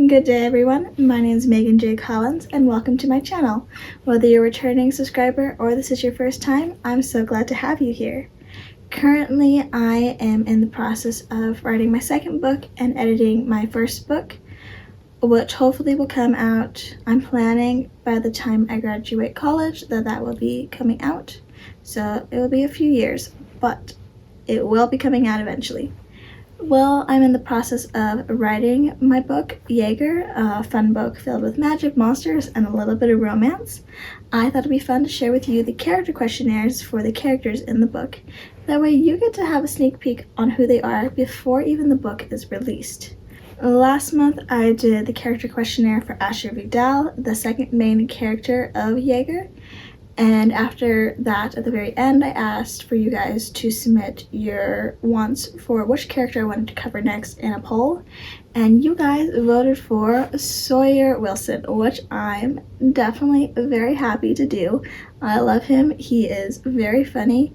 Good day everyone, my name is Megan J. Collins and welcome to my channel. Whether you're a returning subscriber or this is your first time, I'm so glad to have you here. Currently, I am in the process of writing my second book and editing my first book, which hopefully will come out. I'm planning by the time I graduate college that will be coming out. So it will be a few years, but it will be coming out eventually. Well, I'm in the process of writing my book, Jäger, a fun book filled with magic, monsters, and a little bit of romance. I thought it'd be fun to share with you the character questionnaires for the characters in the book. That way you get to have a sneak peek on who they are before even the book is released. Last month, I did the character questionnaire for Asher Vidal, the second main character of Jäger. And after that, at the very end, I asked for you guys to submit your wants for which character I wanted to cover next in a poll. And you guys voted for Sawyer Wilson, which I'm definitely very happy to do. I love him. He is very funny.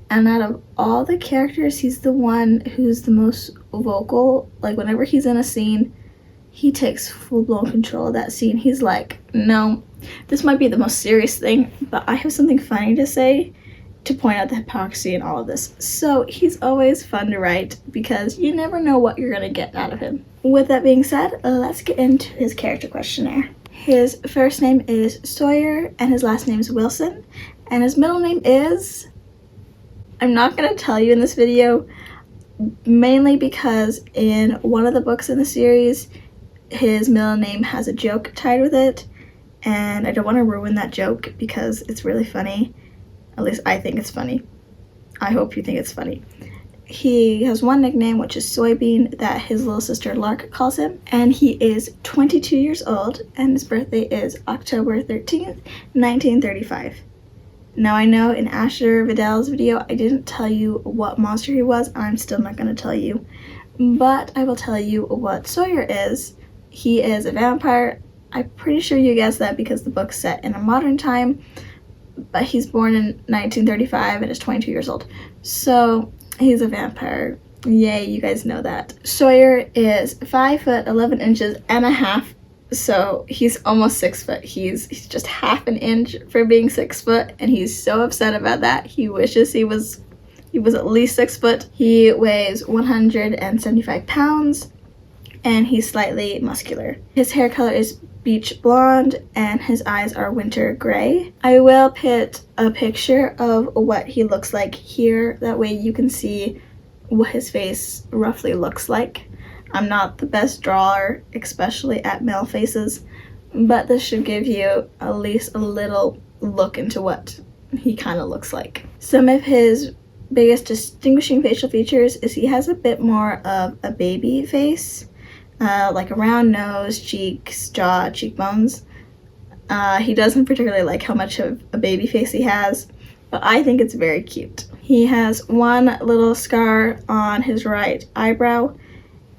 And out of all the characters, he's the one who's the most vocal. Like, whenever he's in a scene, he takes full-blown control of that scene. He's like, no, this might be the most serious thing, but I have something funny to say to point out the hypocrisy in all of this. So he's always fun to write because you never know what you're gonna get out of him. With that being said, let's get into his character questionnaire. His first name is Sawyer and his last name is Wilson, and his middle name is... I'm not gonna tell you in this video, mainly because in one of the books in the series, his middle name has a joke tied with it, and I don't want to ruin that joke because it's really funny. At least I think it's funny. I hope you think it's funny. He has one nickname, which is Soybean, that his little sister Lark calls him, and he is 22 years old, and his birthday is October 13th, 1935. Now I know in Asher Vidal's video I didn't tell you what monster he was, and I'm still not going to tell you, but I will tell you what Sawyer is. He is a vampire. I'm pretty sure you guessed that because the book's set in a modern time, but he's born in 1935 and is 22 years old. So he's a vampire. Yay, you guys know that. Sawyer is 5 foot 11 inches and a half, so he's almost 6 foot. He's just half an inch for being 6 foot, and he's so upset about that. He wishes he was at least 6 foot. He weighs 175 pounds. And he's slightly muscular. His hair color is beach blonde and his eyes are winter gray. I will put a picture of what he looks like here, that way you can see what his face roughly looks like. I'm not the best drawer, especially at male faces, but this should give you at least a little look into what he kind of looks like. Some of his biggest distinguishing facial features is he has a bit more of a baby face. Like a round nose, cheeks, jaw, cheekbones. He doesn't particularly like how much of a baby face he has, but I think it's very cute. He has one little scar on his right eyebrow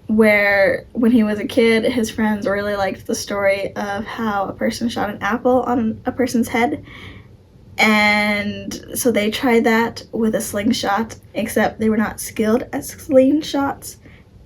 where when he was a kid, his friends really liked the story of how a person shot an apple on a person's head, and so they tried that with a slingshot, except they were not skilled at slingshots,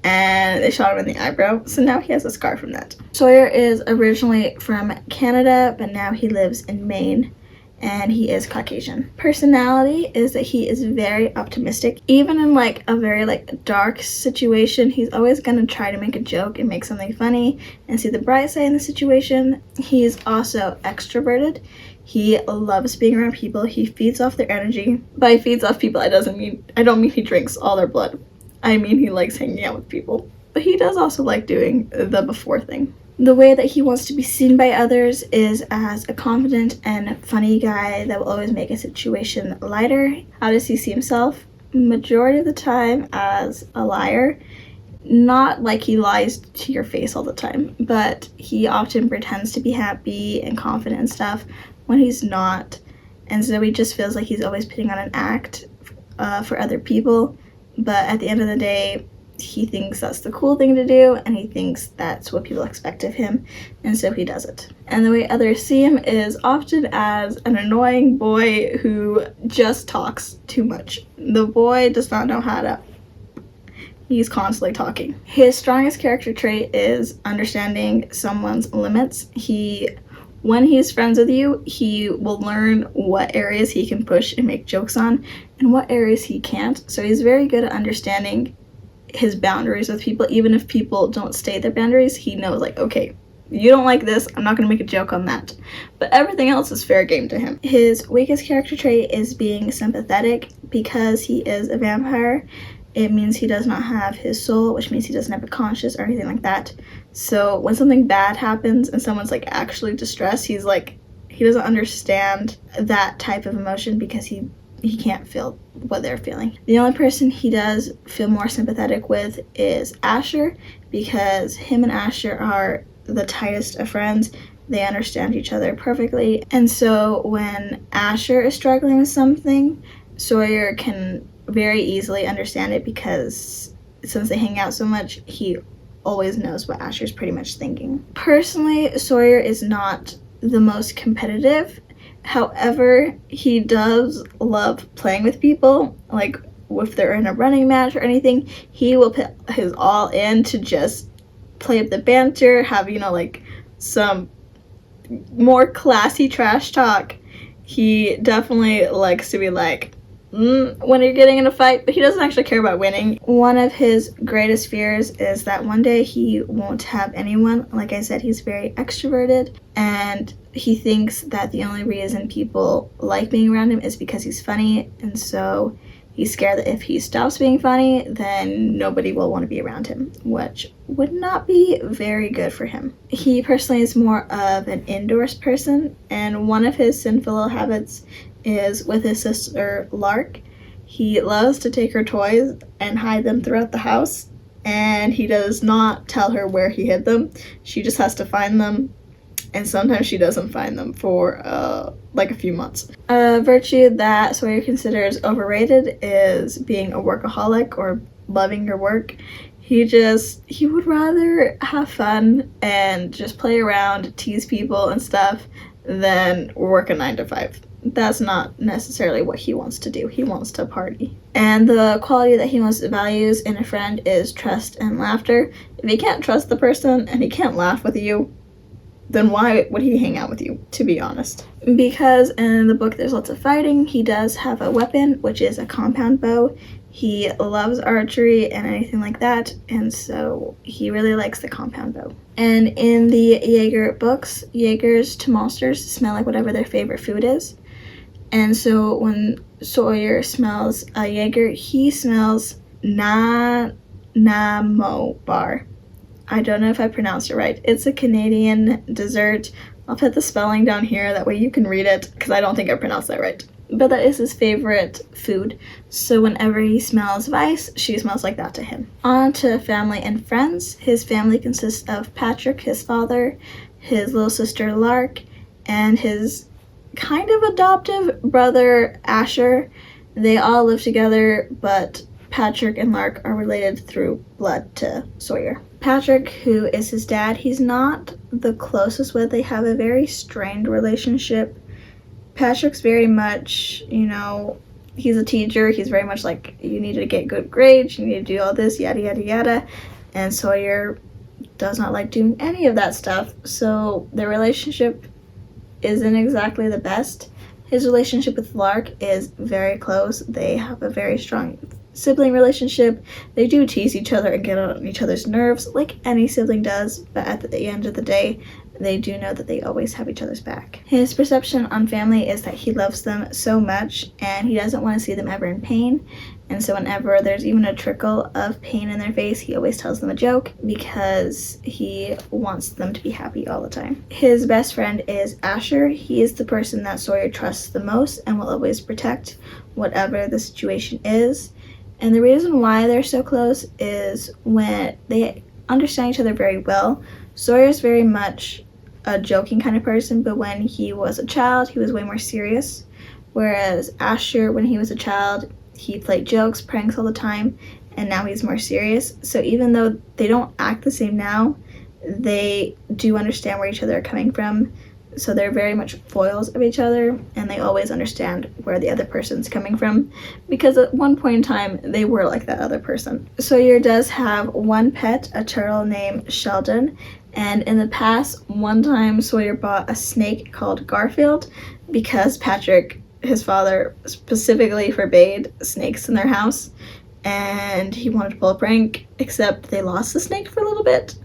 and they shot him in the eyebrow, so now he has a scar from that. Sawyer is originally from Canada, but now he lives in Maine, and he is Caucasian. Personality is that he is very optimistic. Even in like a very dark situation, he's always gonna try to make a joke and make something funny and see the bright side in the situation. He's also extroverted. He loves being around people. He feeds off their energy. By feeds off people, I don't mean he drinks all their blood. I mean he likes hanging out with people. But he does also like doing the before thing. The way that he wants to be seen by others is as a confident and funny guy that will always make a situation lighter. How does he see himself? Majority of the time as a liar. Not like he lies to your face all the time, but he often pretends to be happy and confident and stuff when he's not. And so he just feels like he's always putting on an act for other people. But at the end of the day, he thinks that's the cool thing to do, and he thinks that's what people expect of him, and so he does it. And the way others see him is often as an annoying boy who just talks too much. The boy does not know how to He's constantly talking. His strongest character trait is understanding someone's limits. When he's friends with you, he will learn what areas he can push and make jokes on and what areas he can't. So he's very good at understanding his boundaries with people. Even if people don't state their boundaries, he knows, like, okay, you don't like this, I'm not going to make a joke on that. But everything else is fair game to him. His weakest character trait is being sympathetic. Because he is a vampire, it means he does not have his soul, which means he doesn't have a conscience or anything like that. So when something bad happens and someone's like actually distressed, he doesn't understand that type of emotion because he can't feel what they're feeling. The only person he does feel more sympathetic with is Asher, because him and Asher are the tightest of friends. They understand each other perfectly. And so when Asher is struggling with something, Sawyer can very easily understand it because since they hang out so much, he always knows what Asher's pretty much thinking. Personally, Sawyer is not the most competitive. However, he does love playing with people. Like, if they're in a running match or anything, he will put his all in to just play up the banter, have, like, some more classy trash talk. He definitely likes to be like, when you're getting in a fight, but he doesn't actually care about winning. One of his greatest fears is that one day he won't have anyone. Like I said, he's very extroverted, and he thinks that the only reason people like being around him is because he's funny, and so he's scared that if he stops being funny, then nobody will want to be around him, which would not be very good for him. He personally is more of an indoors person, and one of his sinful little habits is with his sister Lark. He loves to take her toys and hide them throughout the house, and he does not tell her where he hid them. She just has to find them, and sometimes she doesn't find them for like a few months. A virtue that Sawyer considers overrated is being a workaholic or loving your work. He would rather have fun and just play around, tease people and stuff than work a 9-to-5. That's not necessarily what he wants to do. He wants to party. And the quality that he most values in a friend is trust and laughter. If he can't trust the person and he can't laugh with you, then why would he hang out with you, to be honest? Because in the book there's lots of fighting, he does have a weapon, which is a compound bow. He loves archery and anything like that, and so he really likes the compound bow. And in the Jäger books, Jägers to monsters smell like whatever their favorite food is. And so when Sawyer smells a Jäger, he smells Namo bar. I don't know if I pronounced it right. It's a Canadian dessert. I'll put the spelling down here, that way you can read it, because I don't think I pronounced that right. But that is his favorite food. So whenever he smells Vice, she smells like that to him. On to family and friends. His family consists of Patrick, his father, his little sister Lark, and his kind of adoptive brother Asher. They all live together, but Patrick and Lark are related through blood to Sawyer. Patrick, who is his dad, he's not the closest with. They have a very strained relationship. Patrick's very much, he's a teacher. He's very much like, you need to get good grades, you need to do all this, yada, yada, yada. And Sawyer does not like doing any of that stuff. So their relationship isn't exactly the best. His relationship with Lark is very close. They have a very strong sibling relationship. They do tease each other and get on each other's nerves like any sibling does, but at the end of the day, they do know that they always have each other's back. His perception on family is that he loves them so much and he doesn't want to see them ever in pain. And so whenever there's even a trickle of pain in their face, he always tells them a joke because he wants them to be happy all the time. His best friend is Asher. He is the person that Sawyer trusts the most and will always protect whatever the situation is. And the reason why they're so close is when they understand each other very well. Sawyer's very much a joking kind of person, but when he was a child, he was way more serious. Whereas Asher, when he was a child, he played jokes, pranks all the time, and now he's more serious. So even though they don't act the same now, they do understand where each other are coming from. So they're very much foils of each other, and they always understand where the other person's coming from, because at one point in time they were like that other person. Sawyer does have one pet, a turtle named Sheldon, and in the past, one time Sawyer bought a snake called Garfield because Patrick, his father, specifically forbade snakes in their house, and he wanted to pull a prank, except they lost the snake for a little bit.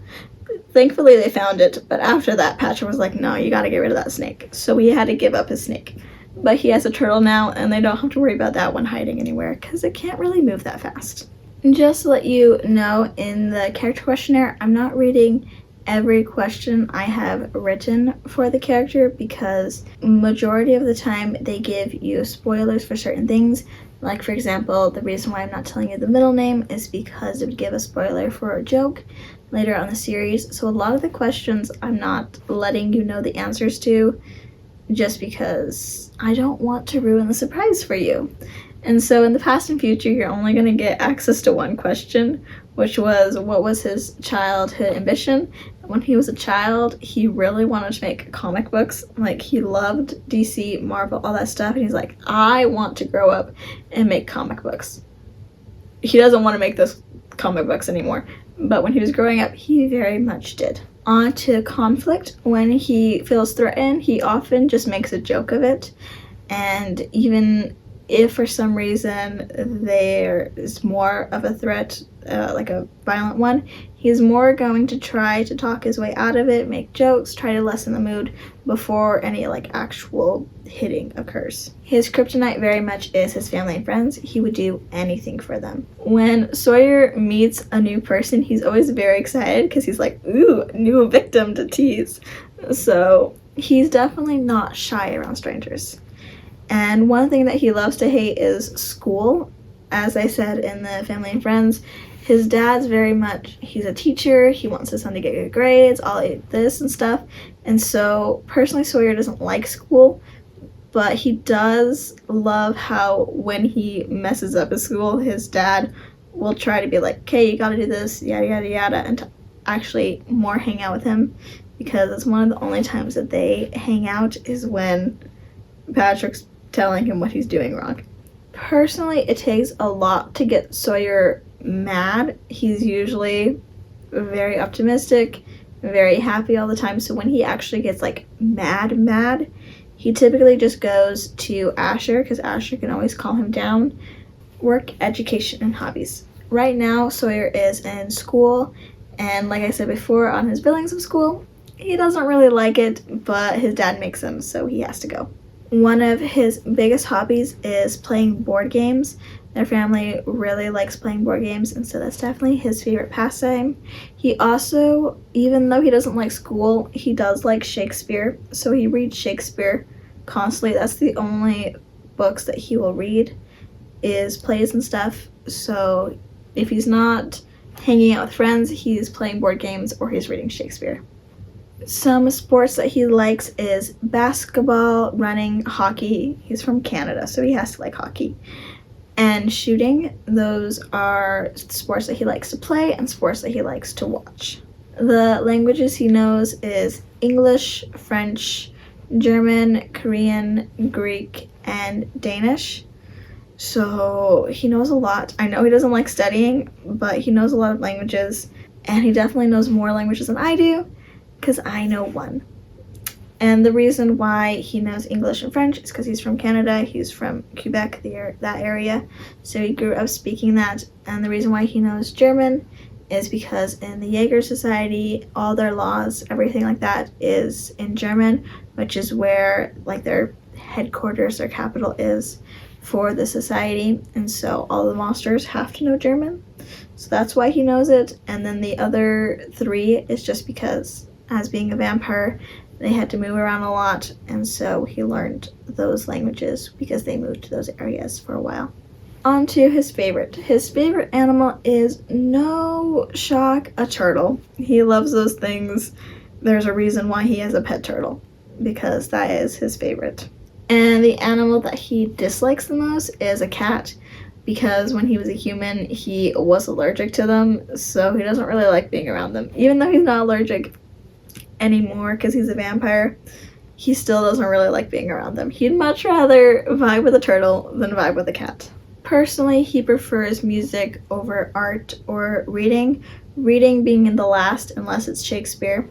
Thankfully they found it, but after that Patrick was like, no, you gotta get rid of that snake. So he had to give up his snake. But he has a turtle now, and they don't have to worry about that one hiding anywhere because it can't really move that fast. Just to let you know, in the character questionnaire, I'm not reading every question I have written for the character because majority of the time they give you spoilers for certain things. Like, for example, the reason why I'm not telling you the middle name is because it would give a spoiler for a joke later on the series. So a lot of the questions I'm not letting you know the answers to just because I don't want to ruin the surprise for you. And so in the past and future, you're only going to get access to one question, which was, what was his childhood ambition? When he was a child, he really wanted to make comic books. Like, he loved DC, Marvel, all that stuff, and he's like, I want to grow up and make comic books. He doesn't want to make those comic books anymore, but when he was growing up, he very much did. On to conflict. When he feels threatened, he often just makes a joke of it, and even if for some reason there is more of a threat, like a violent one, he's more going to try to talk his way out of it, make jokes, try to lessen the mood before any like actual hitting occurs. His kryptonite very much is his family and friends. He would do anything for them. When Sawyer meets a new person, he's always very excited because he's like, ooh, new victim to tease. So he's definitely not shy around strangers. And one thing that he loves to hate is school. As I said in the family and friends, his dad's very much, he's a teacher, he wants his son to get good grades, all this and stuff. And so personally, Sawyer doesn't like school, but he does love how when he messes up at school, his dad will try to be like, okay, you gotta do this, yada yada yada, and to actually more hang out with him, because it's one of the only times that they hang out is when Patrick's telling him what he's doing wrong. Personally, it takes a lot to get Sawyer mad. He's usually very optimistic, very happy all the time, so when he actually gets like mad, he typically just goes to Asher, because Asher can always calm him down. Work, education, and hobbies. Right now, Sawyer is in school, and like I said before, on his billings of school, he doesn't really like it, but his dad makes him, so he has to go. One of his biggest hobbies is playing board games. Their family really likes playing board games, and so that's definitely his favorite pastime. He also, even though he doesn't like school, he does like Shakespeare, so he reads Shakespeare constantly. That's the only books that he will read, is plays and stuff. So if he's not hanging out with friends, he's playing board games or he's reading Shakespeare. Some sports that he likes is basketball, running, hockey. He's from Canada, so he has to like hockey. And shooting. Those are sports that he likes to play and sports that he likes to watch. The languages he knows is English, French, German, Korean, Greek, and Danish. So he knows a lot. I know he doesn't like studying, but he knows a lot of languages, and he definitely knows more languages than I do, because I know one. And the reason why he knows English and French is because he's from Canada. He's from Quebec, that area, so he grew up speaking that. And the reason why he knows German is because in the Jäger society, all their laws, everything like that is in German, which is where like their headquarters, their capital is for the society. And so all the monsters have to know German, so that's why he knows it. And then the other three is just because, as being a vampire, they had to move around a lot, and so he learned those languages because they moved to those areas for a while. On to his favorite. His favorite animal is, no shock, a turtle. He loves those things. There's a reason why he has a pet turtle, because that is his favorite. And the animal that he dislikes the most is a cat, because when he was a human, he was allergic to them, so he doesn't really like being around them. Even though he's not allergic anymore because he's a vampire, he still doesn't really like being around them. He'd much rather vibe with a turtle than vibe with a cat. Personally, he prefers music over art or reading, reading being in the last unless it's Shakespeare.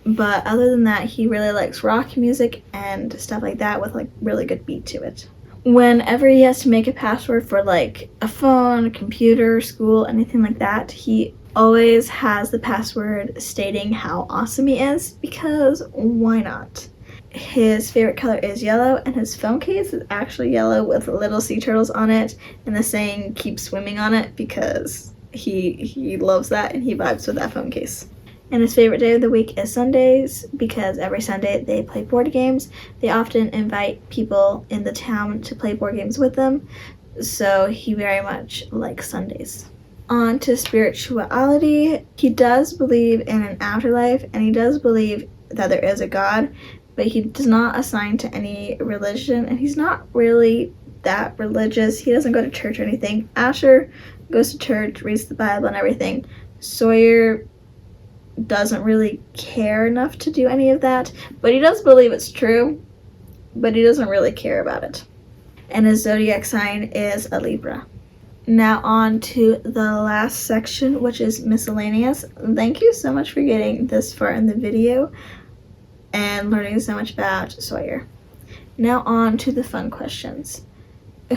But other than that, he really likes rock music and stuff like that with like really good beat to it. Whenever he has to make a password for like a phone, a computer, school, anything like that, he always has the password stating how awesome he is, because why not? His favorite color is yellow, and his phone case is actually yellow with little sea turtles on it and the saying "keep swimming" on it, because he loves that and he vibes with that phone case. And his favorite day of the week is Sundays, because every Sunday they play board games. They often invite people in the town to play board games with them, so he very much likes Sundays. On to spirituality. He does believe in an afterlife, and he does believe that there is a God, but he does not assign to any religion, and he's not really that religious. He doesn't go to church or anything. Asher goes to church, reads the Bible and everything. Sawyer doesn't really care enough to do any of that, but he does believe it's true, but he doesn't really care about it. And his zodiac sign is a Libra. Now on to the last section, which is miscellaneous. Thank you so much for getting this far in the video and learning so much about Sawyer. Now on to the fun questions.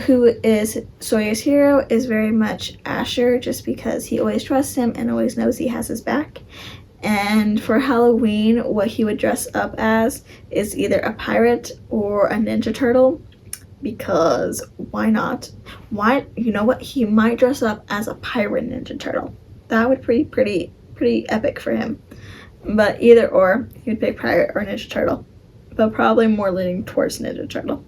Who is Sawyer's hero? Is very much Asher, just because he always trusts him and always knows he has his back. And for Halloween, what he would dress up as is either a pirate or a Ninja Turtle, because why not? Why, you know what? He might dress up as a pirate Ninja Turtle. That would be pretty epic for him. But either or, he would pick pirate or Ninja Turtle, but probably more leaning towards Ninja Turtle.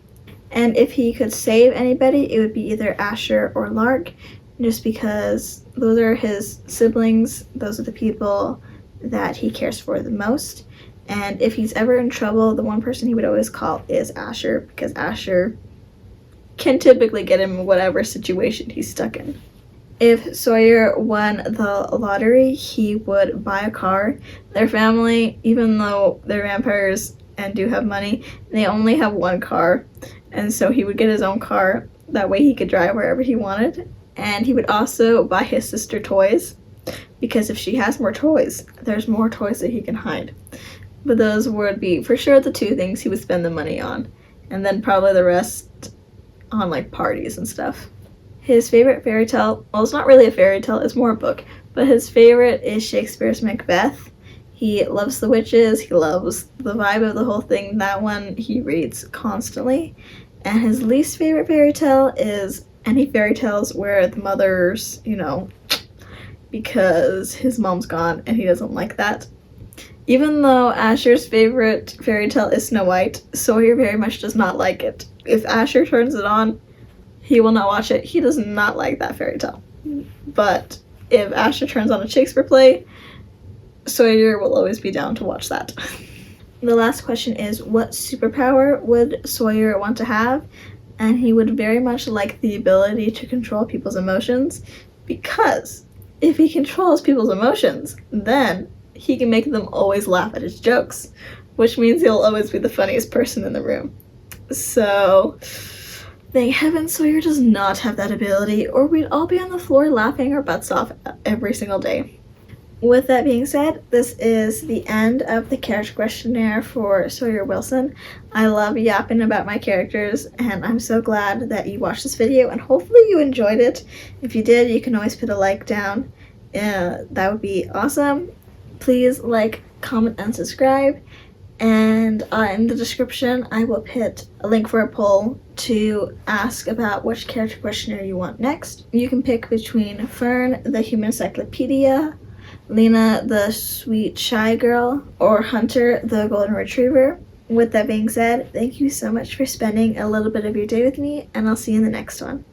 And if he could save anybody, it would be either Asher or Lark, just because those are his siblings. Those are the people that he cares for the most. And if he's ever in trouble, the one person he would always call is Asher, because Asher can typically get him in whatever situation he's stuck in. If Sawyer won the lottery, he would buy a car. Their family, even though they're vampires and do have money, they only have one car, and so he would get his own car. That way he could drive wherever he wanted. And he would also buy his sister toys, because if she has more toys, there's more toys that he can hide. But those would be for sure the two things he would spend the money on, and then probably the rest on like parties and stuff. His favorite fairy tale, well, it's not really a fairy tale, it's more a book, but his favorite is Shakespeare's Macbeth. He loves the witches, he loves the vibe of the whole thing. That one he reads constantly. And his least favorite fairy tale is any fairy tales where the mother's, because his mom's gone and he doesn't like that. Even though Asher's favorite fairy tale is Snow White, Sawyer very much does not like it. If Asher turns it on, he will not watch it. He does not like that fairy tale. But if Asher turns on a Shakespeare play, Sawyer will always be down to watch that. The last question is, what superpower would Sawyer want to have? And he would very much like the ability to control people's emotions, because if he controls people's emotions, then he can make them always laugh at his jokes, which means he'll always be the funniest person in the room. So, thank heaven Sawyer does not have that ability, or we'd all be on the floor laughing our butts off every single day. With that being said, this is the end of the character questionnaire for Sawyer Wilson. I love yapping about my characters, and I'm so glad that you watched this video, and hopefully you enjoyed it. If you did, you can always put a like down. That would be awesome. Please like, comment, and subscribe. And in the description, I will put a link for a poll to ask about which character questionnaire you want next. You can pick between Fern, the Human Encyclopedia, Lena, the Sweet Shy Girl, or Hunter, the Golden Retriever. With that being said, thank you so much for spending a little bit of your day with me, and I'll see you in the next one.